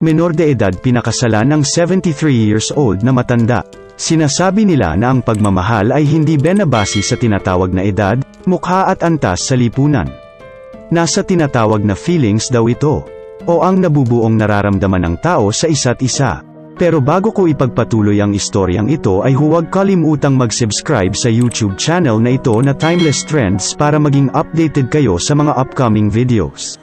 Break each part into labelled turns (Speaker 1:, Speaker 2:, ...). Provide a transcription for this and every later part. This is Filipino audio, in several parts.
Speaker 1: menor de edad pinakasalan ng 73 years old na matanda. Sinasabi nila na ang pagmamahal ay hindi binabase sa tinatawag na edad, mukha at antas sa lipunan. Nasa tinatawag na feelings daw ito, o ang nabubuong nararamdaman ng tao sa isa't isa. Pero bago ko ipagpatuloy ang istoryang ito ay huwag kalimutang mag-subscribe sa YouTube channel na ito na Timeless Trends para maging updated kayo sa mga upcoming videos.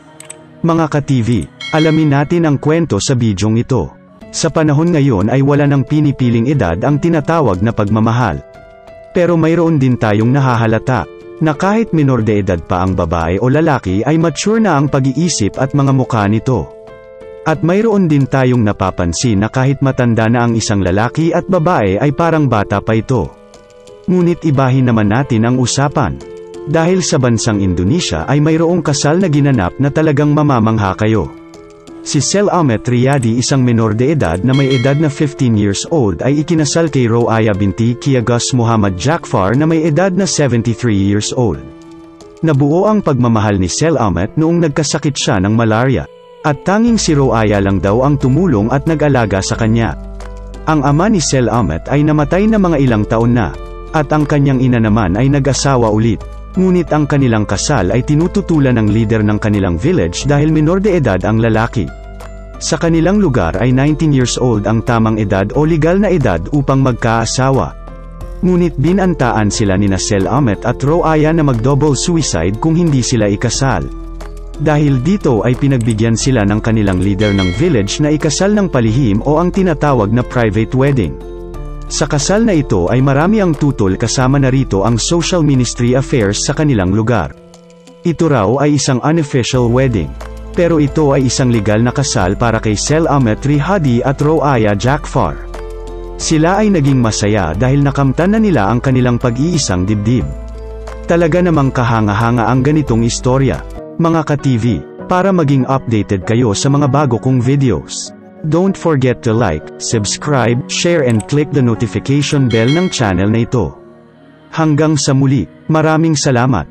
Speaker 1: Mga ka-TV, alamin natin ang kwento sa bidyong ito. Sa panahon ngayon ay wala nang pinipiling edad ang tinatawag na pagmamahal. Pero mayroon din tayong nahahalata, na kahit minor de edad pa ang babae o lalaki ay mature na ang pag-iisip at mga mukha nito. At mayroon din tayong napapansin na kahit matanda na ang isang lalaki at babae ay parang bata pa ito. Ngunit ibahin naman natin ang usapan. Dahil sa bansang Indonesia ay mayroong kasal na ginanap na talagang mamamangha kayo. Si Selamat Riyadi, isang menor de edad na may edad na 15 years old ay ikinasal kay Roaya binti Kiagus Muhammad Jaafar na may edad na 73 years old. Nabuo ang pagmamahal ni Selamat noong nagkasakit siya ng malaria. At tanging si Roaya lang daw ang tumulong at nag-alaga sa kanya. Ang ama ni Selamat ay namatay na mga ilang taon na, at ang kanyang ina naman ay nag-asawa ulit. Ngunit ang kanilang kasal ay tinututulan ng leader ng kanilang village dahil minor de edad ang lalaki. Sa kanilang lugar ay 19 years old ang tamang edad o legal na edad upang magkaasawa. Ngunit binantaan sila ni Selamat at Roaya na mag-double suicide kung hindi sila ikasal. Dahil dito ay pinagbigyan sila ng kanilang leader ng village na ikasal ng palihim o ang tinatawag na private wedding. Sa kasal na ito ay marami ang tutol kasama na rito ang social ministry affairs sa kanilang lugar. Ito raw ay isang unofficial wedding. Pero ito ay isang legal na kasal para kay Selamat Riyadi at Roaya Jaafar. Sila ay naging masaya dahil nakamtan na nila ang kanilang pag-iisang dibdib. Talaga namang kahanga-hanga ang ganitong istorya. Mga ka-TV, para maging updated kayo sa mga bago kong videos. Don't forget to like, subscribe, share and click the notification bell ng channel na ito. Hanggang sa muli, maraming salamat.